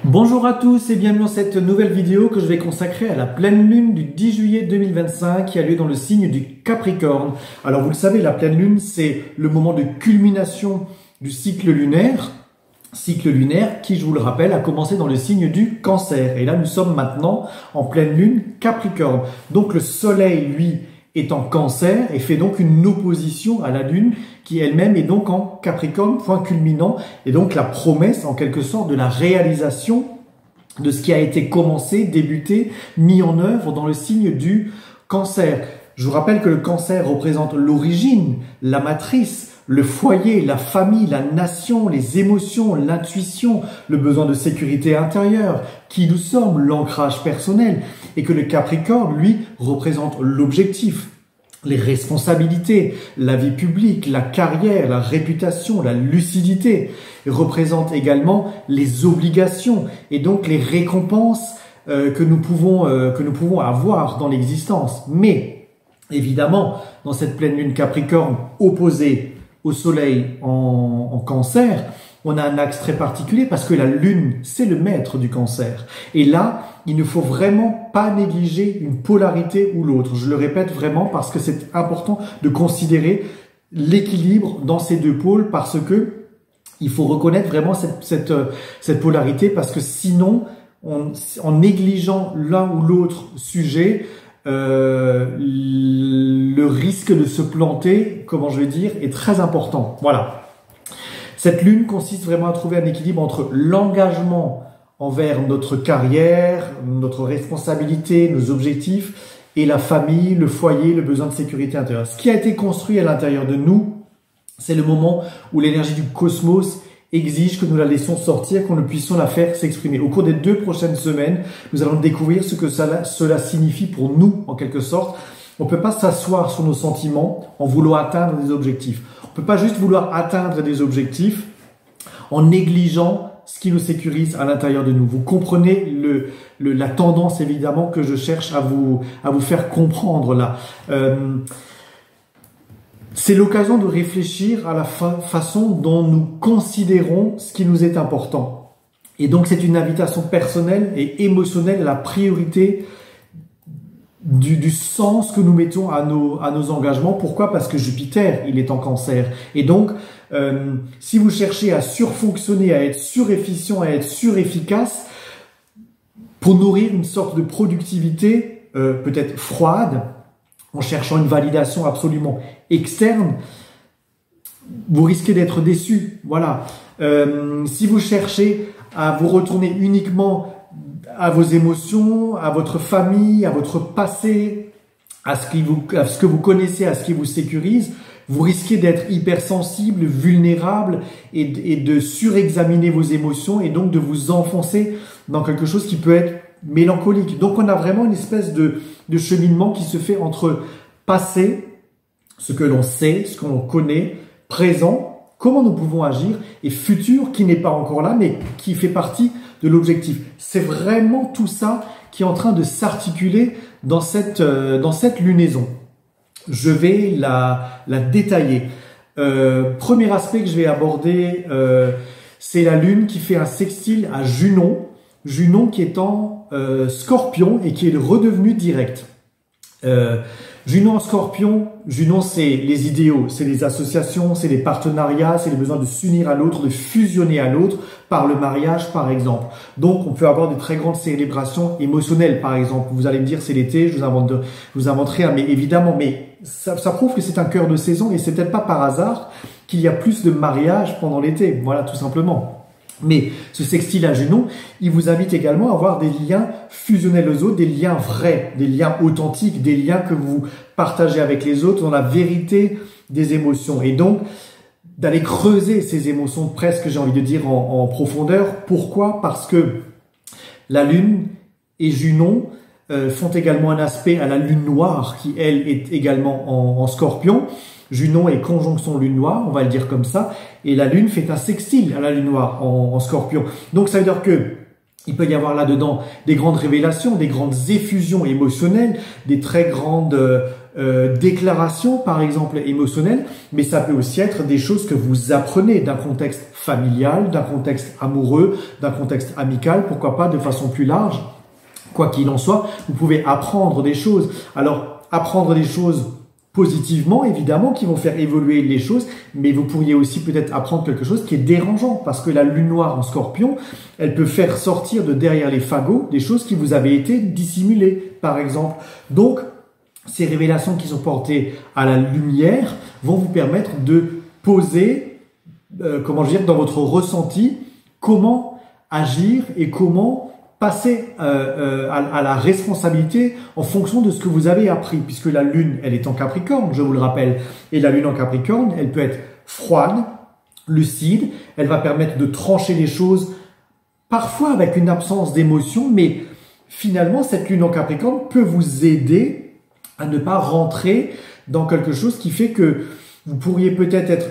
Bonjour à tous et bienvenue dans cette nouvelle vidéo que je vais consacrer à la pleine lune du 10 juillet 2025 qui a lieu dans le signe du Capricorne. Alors vous le savez, la pleine lune c'est le moment de culmination du cycle lunaire qui, je vous le rappelle, a commencé dans le signe du Cancer. Et là nous sommes maintenant en pleine lune Capricorne. Donc le soleil lui est en Cancer et fait donc une opposition à la lune qui elle-même est donc en Capricorne, point culminant, et donc la promesse en quelque sorte de la réalisation de ce qui a été commencé, débuté, mis en œuvre dans le signe du Cancer. Je vous rappelle que le Cancer représente l'origine, la matrice, le foyer, la famille, la nation, les émotions, l'intuition, le besoin de sécurité intérieure, qui nous sommes, l'ancrage personnel, et que le Capricorne, lui, représente l'objectif, les responsabilités, la vie publique, la carrière, la réputation, la lucidité. Il représente également les obligations et donc les récompenses que nous pouvons avoir dans l'existence. Mais évidemment, dans cette pleine lune Capricorne opposée au soleil en Cancer, on a un axe très particulier parce que la lune, c'est le maître du Cancer. Et là, il ne faut vraiment pas négliger une polarité ou l'autre. Je le répète vraiment parce que c'est important de considérer l'équilibre dans ces deux pôles parce que il faut reconnaître vraiment cette polarité parce que sinon, en négligeant l'un ou l'autre sujet, le risque de se planter, comment je vais dire, est très important. Voilà. Cette lune consiste vraiment à trouver un équilibre entre l'engagement envers notre carrière, notre responsabilité, nos objectifs, et la famille, le foyer, le besoin de sécurité intérieure. Ce qui a été construit à l'intérieur de nous, c'est le moment où l'énergie du cosmos exige que nous la laissions sortir, qu'on ne puissions la faire s'exprimer. Au cours des 2 prochaines semaines, nous allons découvrir ce que cela signifie pour nous, en quelque sorte. On ne peut pas s'asseoir sur nos sentiments en voulant atteindre des objectifs. On ne peut pas juste vouloir atteindre des objectifs en négligeant ce qui nous sécurise à l'intérieur de nous. Vous comprenez la tendance évidemment que je cherche à vous faire comprendre là. C'est l'occasion de réfléchir à la façon dont nous considérons ce qui nous est important. Et donc c'est une invitation personnelle et émotionnelle à la priorité du sens que nous mettons à nos engagements. Pourquoi? Parce que Jupiter, il est en Cancer. Et donc, si vous cherchez à surfonctionner, à être surefficient, à être surefficace, pour nourrir une sorte de productivité peut-être froide, en cherchant une validation absolument externe, vous risquez d'être déçu. Voilà. Si vous cherchez à vous retourner uniquement à vos émotions, à votre famille, à votre passé, à ce que vous connaissez, à ce qui vous sécurise, vous risquez d'être hypersensible, vulnérable et de surexaminer vos émotions et donc de vous enfoncer dans quelque chose qui peut être mélancolique. Donc on a vraiment une espèce de cheminement qui se fait entre passé, ce que l'on sait, ce qu'on connaît, présent, comment nous pouvons agir, et futur qui n'est pas encore là mais qui fait partie de l'objectif. C'est vraiment tout ça qui est en train de s'articuler dans cette lunaison. Je vais la détailler. Premier aspect que je vais aborder, c'est la lune qui fait un sextile à Junon. Junon qui est en Scorpion et qui est redevenu direct. Junon en Scorpion, Junon c'est les idéaux, c'est les associations, c'est les partenariats, c'est le besoin de s'unir à l'autre, de fusionner à l'autre par le mariage par exemple. Donc on peut avoir de très grandes célébrations émotionnelles par exemple. Vous allez me dire c'est l'été, je vous invente rien, mais évidemment, mais ça prouve que c'est un cœur de saison et c'est peut-être pas par hasard qu'il y a plus de mariages pendant l'été. Voilà, tout simplement. Mais ce sextile à Junon, il vous invite également à avoir des liens fusionnels aux autres, des liens vrais, des liens authentiques, des liens que vous partagez avec les autres dans la vérité des émotions. Et donc, d'aller creuser ces émotions presque, j'ai envie de dire, en profondeur. Pourquoi? Parce que la Lune et Junon font également un aspect à la Lune noire qui, elle, est également en Scorpion. Junon est conjonction Lune noire, on va le dire comme ça, et la Lune fait un sextile à la Lune noire en Scorpion. Donc ça veut dire que il peut y avoir là-dedans des grandes révélations, des grandes effusions émotionnelles, des très grandes déclarations, par exemple, émotionnelles, mais ça peut aussi être des choses que vous apprenez d'un contexte familial, d'un contexte amoureux, d'un contexte amical, pourquoi pas de façon plus large. Quoi qu'il en soit, vous pouvez apprendre des choses. Alors, apprendre des choses positivement, évidemment, qui vont faire évoluer les choses, mais vous pourriez aussi peut-être apprendre quelque chose qui est dérangeant, parce que la lune noire en Scorpion, elle peut faire sortir de derrière les fagots des choses qui vous avaient été dissimulées, par exemple. Donc, ces révélations qui sont portées à la lumière vont vous permettre de poser, dans votre ressenti, comment agir et comment passer à la responsabilité en fonction de ce que vous avez appris, puisque la lune, elle est en Capricorne, je vous le rappelle, et la lune en Capricorne, elle peut être froide, lucide, elle va permettre de trancher les choses, parfois avec une absence d'émotion, mais finalement, cette lune en Capricorne peut vous aider à ne pas rentrer dans quelque chose qui fait que vous pourriez peut-être être,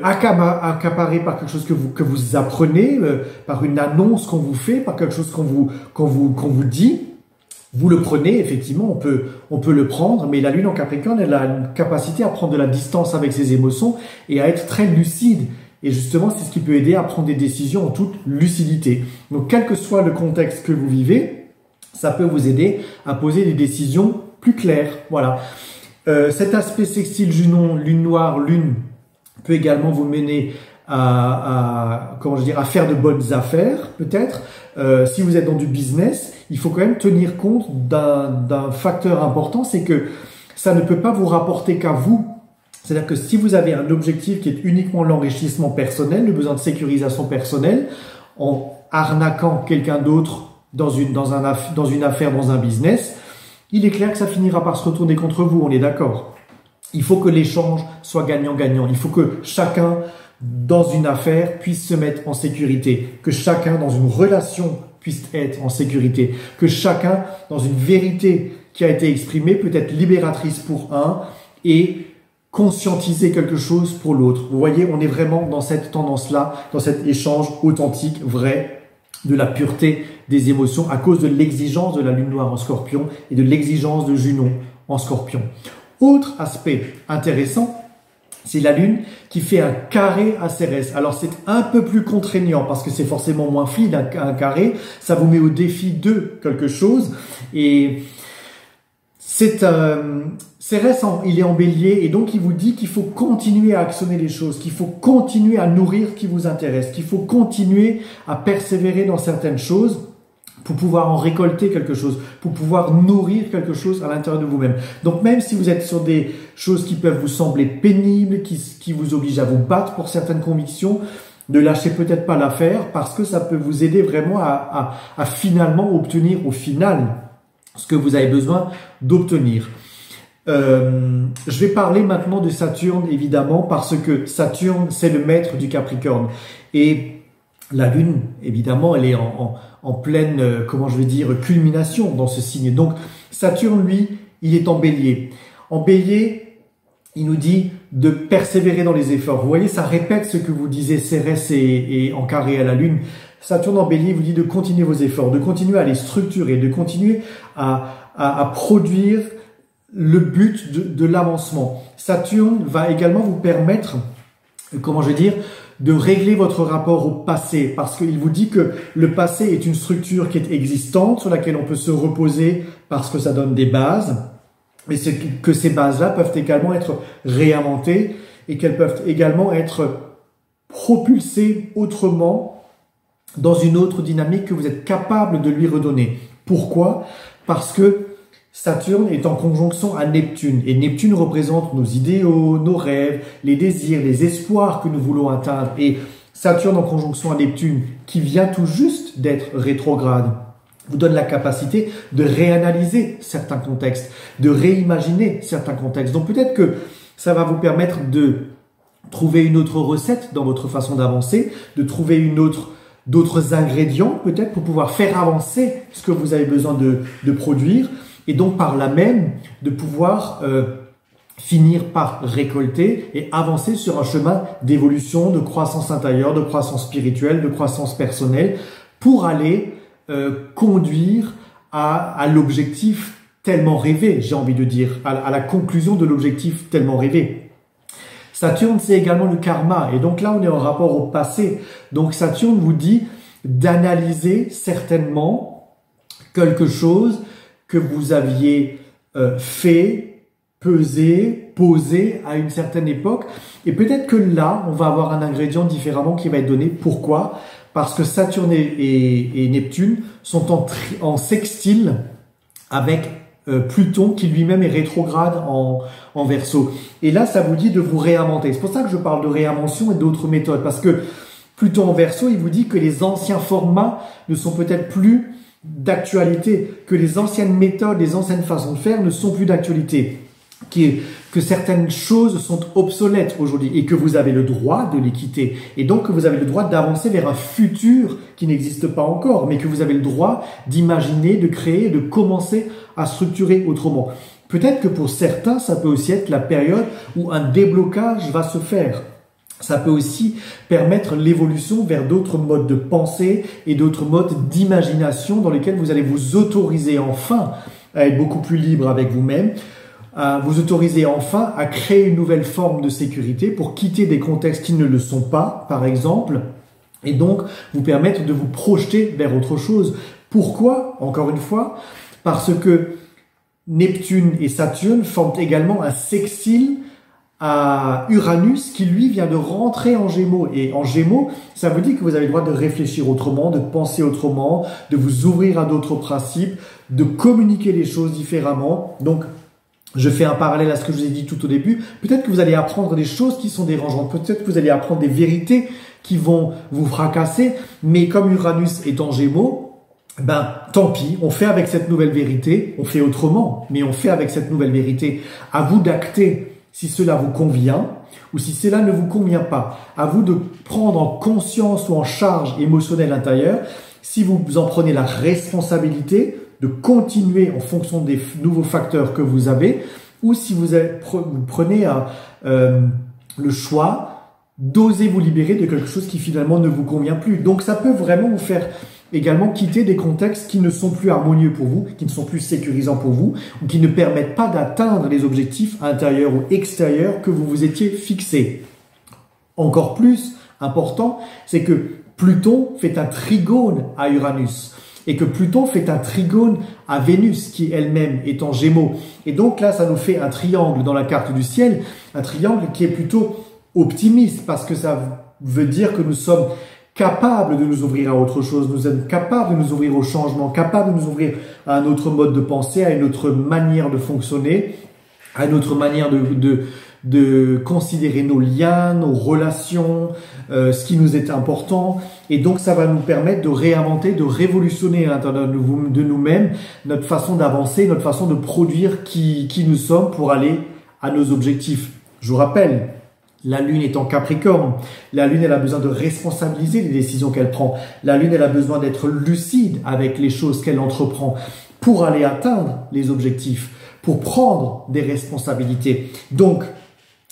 accaparé par quelque chose que vous apprenez, par une annonce qu'on vous fait, par quelque chose qu'on vous dit. Vous le prenez, effectivement, on peut le prendre, mais la lune en Capricorne, elle a une capacité à prendre de la distance avec ses émotions et à être très lucide. Et justement, c'est ce qui peut aider à prendre des décisions en toute lucidité. Donc, quel que soit le contexte que vous vivez, ça peut vous aider à poser des décisions plus claires. Voilà. Cet aspect sextile Junon, lune noire, lune, peut également vous mener à faire de bonnes affaires, peut-être. Si vous êtes dans du business, il faut quand même tenir compte d'un facteur important, c'est que ça ne peut pas vous rapporter qu'à vous. C'est-à-dire que si vous avez un objectif qui est uniquement l'enrichissement personnel, le besoin de sécurisation personnelle, en arnaquant quelqu'un d'autre dans une affaire, dans un business, il est clair que ça finira par se retourner contre vous, on est d'accord. Il faut que l'échange soit gagnant-gagnant. Il faut que chacun, dans une affaire, puisse se mettre en sécurité. Que chacun, dans une relation, puisse être en sécurité. Que chacun, dans une vérité qui a été exprimée, peut être libératrice pour un et conscientiser quelque chose pour l'autre. Vous voyez, on est vraiment dans cette tendance-là, dans cet échange authentique, vrai, de la pureté des émotions à cause de l'exigence de la lune noire en Scorpion et de l'exigence de Junon en Scorpion. Autre aspect intéressant, c'est la lune qui fait un carré à Cérès. Alors c'est un peu plus contraignant parce que c'est forcément moins fluide un carré, ça vous met au défi de quelque chose et c'est Cérès, il est en bélier et donc il vous dit qu'il faut continuer à actionner les choses, qu'il faut continuer à nourrir ce qui vous intéresse, qu'il faut continuer à persévérer dans certaines choses pour pouvoir en récolter quelque chose, pour pouvoir nourrir quelque chose à l'intérieur de vous-même. Donc même si vous êtes sur des choses qui peuvent vous sembler pénibles, qui vous obligent à vous battre pour certaines convictions, ne lâchez peut-être pas l'affaire parce que ça peut vous aider vraiment à finalement obtenir au final ce que vous avez besoin d'obtenir. Je vais parler maintenant de Saturne, évidemment, parce que Saturne, c'est le maître du Capricorne. Et la Lune, évidemment, elle est en pleine, culmination dans ce signe. Donc, Saturne, lui, il est en Bélier. En Bélier, il nous dit de persévérer dans les efforts. Vous voyez, ça répète ce que vous disiez Cérès et en carré à la Lune. Saturne en Bélier vous dit de continuer vos efforts, de continuer à les structurer, de continuer à produire le but de l'avancement. Saturne va également vous permettre, de régler votre rapport au passé, parce qu'il vous dit que le passé est une structure qui est existante, sur laquelle on peut se reposer parce que ça donne des bases, mais que ces bases-là peuvent également être réinventées et qu'elles peuvent également être propulsées autrement dans une autre dynamique que vous êtes capable de lui redonner. Pourquoi? Parce que Saturne est en conjonction à Neptune et Neptune représente nos idéaux, nos rêves, les désirs, les espoirs que nous voulons atteindre. Et Saturne en conjonction à Neptune, qui vient tout juste d'être rétrograde, vous donne la capacité de réanalyser certains contextes, de réimaginer certains contextes. Donc peut-être que ça va vous permettre de trouver une autre recette dans votre façon d'avancer, de trouver d'autres ingrédients peut-être pour pouvoir faire avancer ce que vous avez besoin de produire. Et donc, par là même, de pouvoir finir par récolter et avancer sur un chemin d'évolution, de croissance intérieure, de croissance spirituelle, de croissance personnelle, pour aller conduire à l'objectif tellement rêvé, j'ai envie de dire, à la conclusion de l'objectif tellement rêvé. Saturne, c'est également le karma. Et donc là, on est en rapport au passé. Donc Saturne vous dit d'analyser certainement quelque chose que vous aviez fait, pesé, posé à une certaine époque. Et peut-être que là, on va avoir un ingrédient différemment qui va être donné. Pourquoi? Parce que Saturne et Neptune sont en sextile avec Pluton qui lui-même est rétrograde en Verseau. Et là, ça vous dit de vous réinventer. C'est pour ça que je parle de réinvention et d'autres méthodes. Parce que Pluton en Verseau, il vous dit que les anciens formats ne sont peut-être plus d'actualité, que les anciennes méthodes, les anciennes façons de faire ne sont plus d'actualité, que certaines choses sont obsolètes aujourd'hui et que vous avez le droit de les quitter. Et donc que vous avez le droit d'avancer vers un futur qui n'existe pas encore, mais que vous avez le droit d'imaginer, de créer, de commencer à structurer autrement. Peut-être que pour certains, ça peut aussi être la période où un déblocage va se faire. Ça peut aussi permettre l'évolution vers d'autres modes de pensée et d'autres modes d'imagination dans lesquels vous allez vous autoriser enfin à être beaucoup plus libre avec vous-même, vous autoriser enfin à créer une nouvelle forme de sécurité pour quitter des contextes qui ne le sont pas, par exemple, et donc vous permettre de vous projeter vers autre chose. Pourquoi? Encore une fois, parce que Neptune et Saturne forment également un sextile à Uranus qui lui vient de rentrer en Gémeaux. Et en Gémeaux, ça veut dire que vous avez le droit de réfléchir autrement, de penser autrement, de vous ouvrir à d'autres principes, de communiquer les choses différemment. Donc, je fais un parallèle à ce que je vous ai dit tout au début. Peut-être que vous allez apprendre des choses qui sont dérangeantes. Peut-être que vous allez apprendre des vérités qui vont vous fracasser. Mais comme Uranus est en Gémeaux, ben, tant pis, on fait avec cette nouvelle vérité. On fait autrement, mais on fait avec cette nouvelle vérité. À vous d'acter si cela vous convient ou si cela ne vous convient pas. À vous de prendre en conscience ou en charge émotionnelle intérieure si vous en prenez la responsabilité de continuer en fonction des nouveaux facteurs que vous avez ou si vous prenez le choix d'oser vous libérer de quelque chose qui finalement ne vous convient plus. Donc ça peut vraiment vous faire également quitter des contextes qui ne sont plus harmonieux pour vous, qui ne sont plus sécurisants pour vous, ou qui ne permettent pas d'atteindre les objectifs intérieurs ou extérieurs que vous vous étiez fixés. Encore plus important, c'est que Pluton fait un trigone à Uranus, et que Pluton fait un trigone à Vénus, qui elle-même est en Gémeaux. Et donc là, ça nous fait un triangle dans la carte du ciel, un triangle qui est plutôt optimiste, parce que ça veut dire que nous sommes capables de nous ouvrir à autre chose, nous sommes capables de nous ouvrir au changement, capables de nous ouvrir à un autre mode de pensée, à une autre manière de fonctionner, à une autre manière de considérer nos liens, nos relations, ce qui nous est important. Et donc, ça va nous permettre de réinventer, de révolutionner à l'intérieur de nous-mêmes notre façon d'avancer, notre façon de produire qui nous sommes pour aller à nos objectifs. Je vous rappelle, la Lune est en Capricorne. La Lune, elle a besoin de responsabiliser les décisions qu'elle prend. La Lune, elle a besoin d'être lucide avec les choses qu'elle entreprend pour aller atteindre les objectifs, pour prendre des responsabilités. Donc,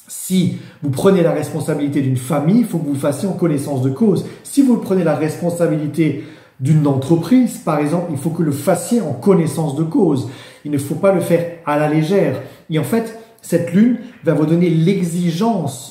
si vous prenez la responsabilité d'une famille, il faut que vous le fassiez en connaissance de cause. Si vous prenez la responsabilité d'une entreprise, par exemple, il faut que vous le fassiez en connaissance de cause. Il ne faut pas le faire à la légère. Et en fait, cette Lune va vous donner l'exigence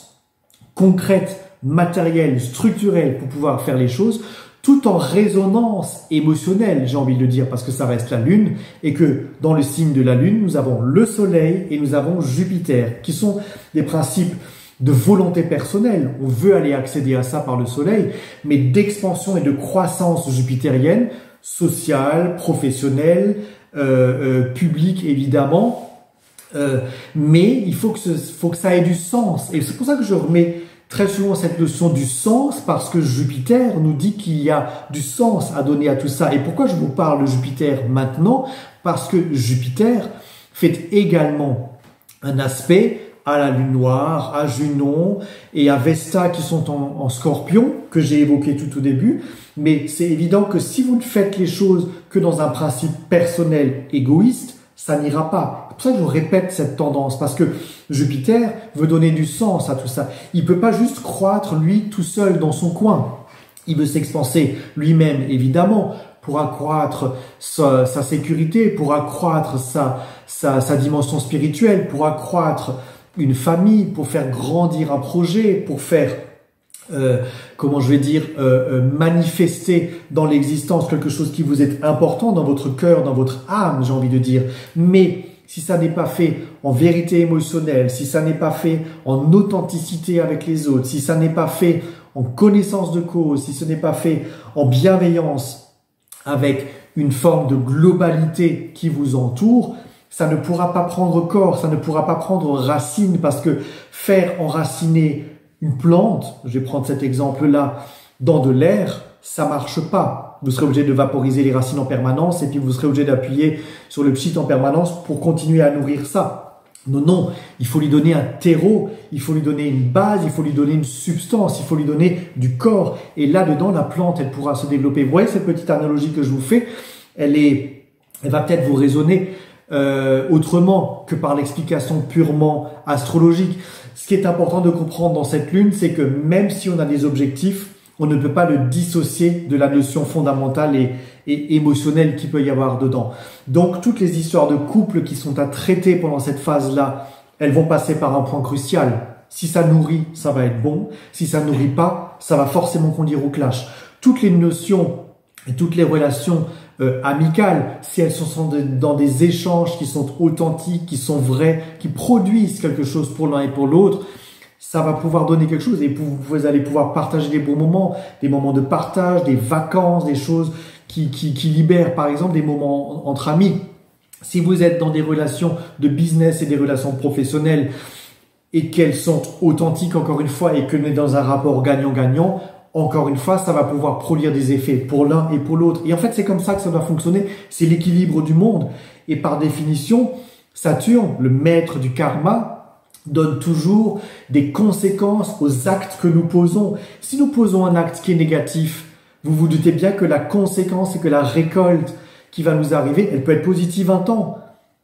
concrète, matérielle, structurelle pour pouvoir faire les choses, tout en résonance émotionnelle, j'ai envie de le dire, parce que ça reste la Lune, et que dans le signe de la Lune, nous avons le Soleil et nous avons Jupiter, qui sont des principes de volonté personnelle. On veut aller accéder à ça par le Soleil, mais d'expansion et de croissance jupitérienne, sociale, professionnelle, publique évidemment, mais il faut que ça ait du sens. Et c'est pour ça que je remets très souvent cette notion du sens, parce que Jupiter nous dit qu'il y a du sens à donner à tout ça. Et pourquoi je vous parle de Jupiter maintenant? Parce que Jupiter fait également un aspect à la Lune Noire, à Junon et à Vesta qui sont en Scorpion, que j'ai évoqué tout au début. Mais c'est évident que si vous ne faites les choses que dans un principe personnel égoïste, ça n'ira pas. C'est pour ça que je répète cette tendance, parce que Jupiter veut donner du sens à tout ça. Il peut pas juste croître, lui, tout seul dans son coin. Il veut s'expanser lui-même, évidemment, pour accroître sa sécurité, pour accroître sa dimension spirituelle, pour accroître une famille, pour faire grandir un projet, pour faire manifester dans l'existence quelque chose qui vous est important dans votre cœur, dans votre âme, j'ai envie de dire. Mais si ça n'est pas fait en vérité émotionnelle, si ça n'est pas fait en authenticité avec les autres, si ça n'est pas fait en connaissance de cause, si ce n'est pas fait en bienveillance avec une forme de globalité qui vous entoure, ça ne pourra pas prendre corps, ça ne pourra pas prendre racine, parce que faire enraciner une plante, je vais prendre cet exemple-là, dans de l'air, ça marche pas. Vous serez obligé de vaporiser les racines en permanence et puis vous serez obligé d'appuyer sur le pchit en permanence pour continuer à nourrir ça. Non, il faut lui donner un terreau, il faut lui donner une base, il faut lui donner une substance, il faut lui donner du corps. Et là-dedans, la plante, elle pourra se développer. Vous voyez cette petite analogie que je vous fais, elle va peut-être vous résonner autrement que par l'explication purement astrologique. Ce qui est important de comprendre dans cette lune, c'est que même si on a des objectifs, on ne peut pas le dissocier de la notion fondamentale et émotionnelle qu'il peut y avoir dedans. Donc, toutes les histoires de couple qui sont à traiter pendant cette phase-là, elles vont passer par un point crucial. Si ça nourrit, ça va être bon. Si ça nourrit pas, ça va forcément conduire au clash. Toutes les notions et toutes les relations amicales, si elles sont dans des échanges qui sont authentiques, qui sont vrais, qui produisent quelque chose pour l'un et pour l'autre, ça va pouvoir donner quelque chose et vous allez pouvoir partager des bons moments, des moments de partage, des vacances, des choses qui libèrent, par exemple, des moments entre amis. Si vous êtes dans des relations de business et des relations professionnelles et qu'elles sont authentiques, encore une fois, et que nous sommes dans un rapport gagnant-gagnant, encore une fois, ça va pouvoir produire des effets pour l'un et pour l'autre. Et en fait, c'est comme ça que ça va fonctionner. C'est l'équilibre du monde. Et par définition, Saturne, le maître du karma, donne toujours des conséquences aux actes que nous posons. Si nous posons un acte qui est négatif, vous vous doutez bien que la conséquence et que la récolte qui va nous arriver, elle peut être positive un temps,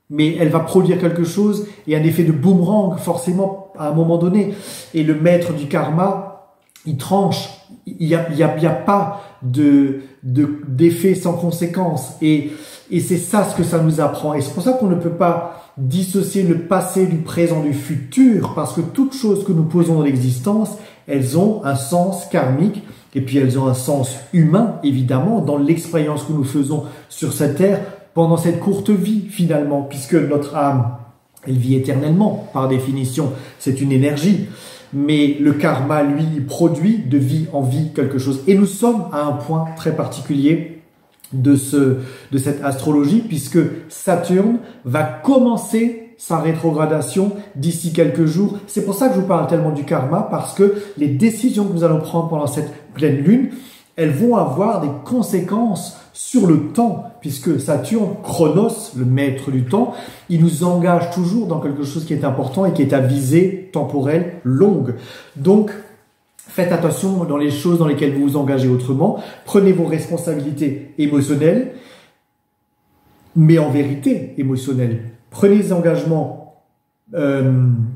mais elle va produire quelque chose et un effet de boomerang forcément à un moment donné. Et le maître du karma, il tranche. Il y a pas d'effet sans conséquence. Et c'est ça ce que ça nous apprend. Et c'est pour ça qu'on ne peut pas dissocier le passé du présent du futur, parce que toutes choses que nous posons dans l'existence, elles ont un sens karmique et puis elles ont un sens humain, évidemment, dans l'expérience que nous faisons sur cette terre pendant cette courte vie, finalement, puisque notre âme, elle vit éternellement, par définition. C'est une énergie. Mais le karma, lui, il produit de vie en vie quelque chose. Et nous sommes à un point très particulier de cette astrologie, puisque Saturne va commencer sa rétrogradation d'ici quelques jours. C'est pour ça que je vous parle tellement du karma, parce que les décisions que nous allons prendre pendant cette pleine lune, elles vont avoir des conséquences sur le temps, puisque Saturne, Chronos, le maître du temps, il nous engage toujours dans quelque chose qui est important et qui est à visée temporelle longue. Donc, faites attention dans les choses dans lesquelles vous vous engagez autrement. Prenez vos responsabilités émotionnelles, mais en vérité émotionnelles. Prenez des engagements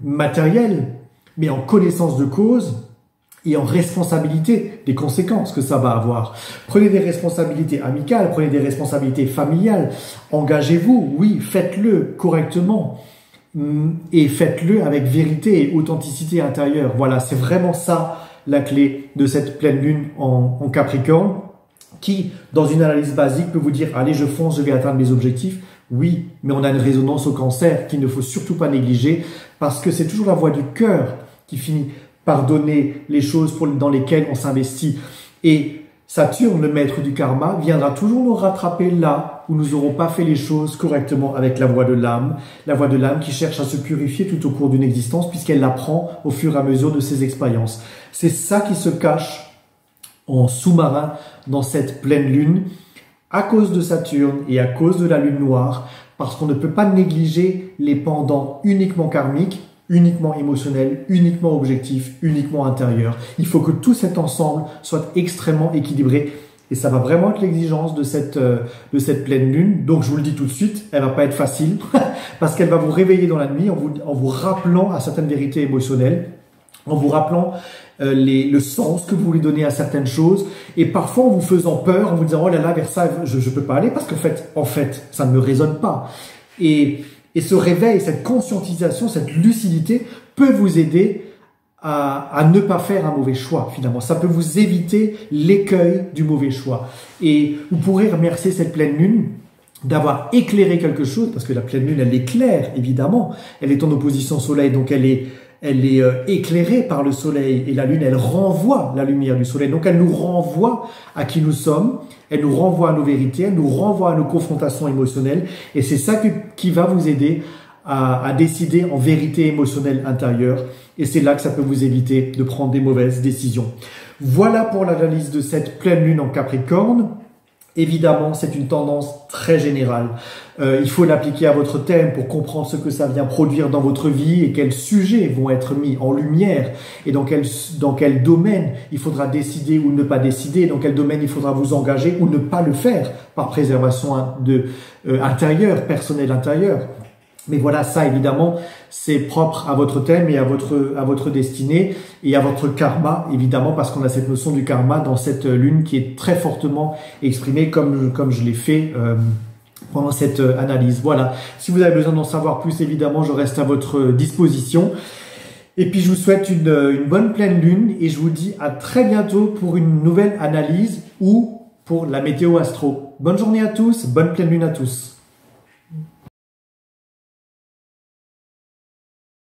matériels, mais en connaissance de cause et en responsabilité des conséquences que ça va avoir. Prenez des responsabilités amicales, prenez des responsabilités familiales. Engagez-vous, oui, faites-le correctement et faites-le avec vérité et authenticité intérieure. Voilà, c'est vraiment ça la clé de cette pleine lune en Capricorne, qui, dans une analyse basique, peut vous dire « Allez, je fonce, je vais atteindre mes objectifs ». Oui, mais on a une résonance au Cancer qu'il ne faut surtout pas négliger, parce que c'est toujours la voix du cœur qui finit par donner les choses dans lesquelles on s'investit. Et Saturne, le maître du karma, viendra toujours nous rattraper là où nous n'aurons pas fait les choses correctement avec la voix de l'âme qui cherche à se purifier tout au cours d'une existence, puisqu'elle l'apprend au fur et à mesure de ses expériences. C'est ça qui se cache en sous-marin dans cette pleine lune, à cause de Saturne et à cause de la lune noire, parce qu'on ne peut pas négliger les pendants uniquement karmiques, uniquement émotionnels, uniquement objectifs, uniquement intérieurs. Il faut que tout cet ensemble soit extrêmement équilibré. Et ça va vraiment être l'exigence de cette pleine lune. Donc je vous le dis tout de suite, elle va pas être facile, parce qu'elle va vous réveiller dans la nuit en vous rappelant à certaines vérités émotionnelles, en vous rappelant le sens que vous voulez donner à certaines choses, et parfois en vous faisant peur, en vous disant « Oh là là, vers ça, je peux pas aller, parce qu'en fait, ça ne me résonne pas. » Et Et ce réveil, cette conscientisation, cette lucidité peut vous aider à ne pas faire un mauvais choix, finalement. Ça peut vous éviter l'écueil du mauvais choix. Et vous pourrez remercier cette pleine lune d'avoir éclairé quelque chose, parce que la pleine lune, elle éclaire, évidemment. Elle est en opposition au soleil, donc elle est éclairée par le soleil. Et la lune, elle renvoie la lumière du soleil. Donc elle nous renvoie à qui nous sommes, elle nous renvoie à nos vérités, elle nous renvoie à nos confrontations émotionnelles. Et c'est ça qui va vous aider à décider en vérité émotionnelle intérieure. Et c'est là que ça peut vous éviter de prendre des mauvaises décisions. Voilà pour l'analyse de cette pleine lune en Capricorne. Évidemment, c'est une tendance très générale. Il faut l'appliquer à votre thème pour comprendre ce que ça vient produire dans votre vie et quels sujets vont être mis en lumière et dans quel domaine il faudra décider ou ne pas décider, dans quel domaine il faudra vous engager ou ne pas le faire par préservation intérieure, personnelle intérieure. Mais voilà, ça évidemment, c'est propre à votre thème et à votre destinée et à votre karma, évidemment, parce qu'on a cette notion du karma dans cette lune qui est très fortement exprimée comme je l'ai fait pendant cette analyse. Voilà, si vous avez besoin d'en savoir plus, évidemment, je reste à votre disposition. Et puis, je vous souhaite une bonne pleine lune et je vous dis à très bientôt pour une nouvelle analyse ou pour la météo astro. Bonne journée à tous, bonne pleine lune à tous.